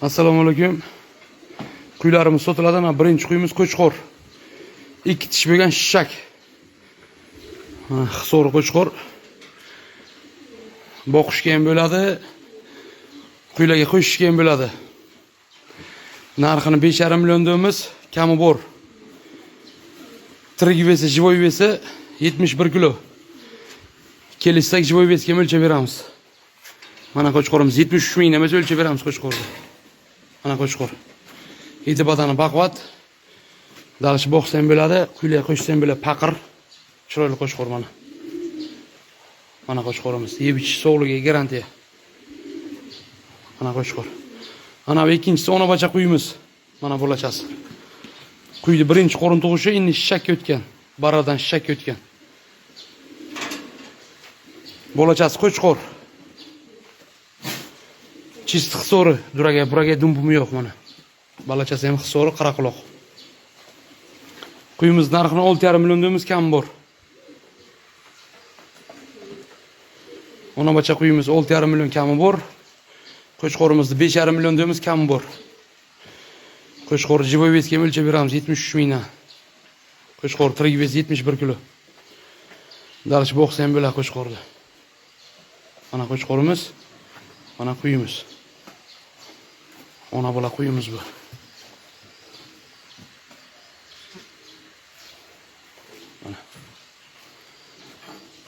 Assalomu alaykum. Kuylarimiz sotiladi. Birinchi quyimiz qo'chqor. 2 tish bo'lgan shishak. Hiso'ri qo'chqor. Boqishga ham bo'ladi. Kuylarga qo'shishga ham bo'ladi. Narxini 5,5 million deymiz. Kami bor. Tirik vesi, jivoy vesi 71 kilo. Kelishsak jivoy vesiga o'lchab beramiz. Mana qo'chqorimiz 73 ming emas o'lchab beramiz qo'chqorni. Mana qo'chqor. Eti badani baqvat. Dalish boqsa ham bo'ladi, kuylarga qo'shsa ham bo'ladi, paqir. Chiroyli qo'chqor mana. Mana qo'chqorimiz. Yeb ichish sog'ligiga garantiya. Mana qo'chqor. Ana bu ikkinchisi ona bacha quyimiz. Mana bo'lachasi. Quydi birinchi qorin tug'ishi endi shishakka o'tgan. Baradan shishakka o'tgan. Bo'lachasi qo'chqor. Chist hiso'ri, buraga dumbumi yo'q mana. Balachasi ham hiso'ri, qaraquloq. Quyimiz narxini 6,5 million deymiz, kam bor. Ona bacha quyimiz 6,5 million kami bor. Qo'chqorimizni 5,5 million deymiz, kam bor. Qo'chqor jivoy vesiga o'lchab beramiz 73 mingdan. Qo'chqor tirik vesi 71 kilo. Dalish boqsa ham bo'ladi qo'chqorda. Mana qo'chqorimiz, mana quyimiz. Ona bola quyimiz bu. Mana.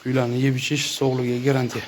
Kuylarni yeb ichish sog'ligiga garantiya.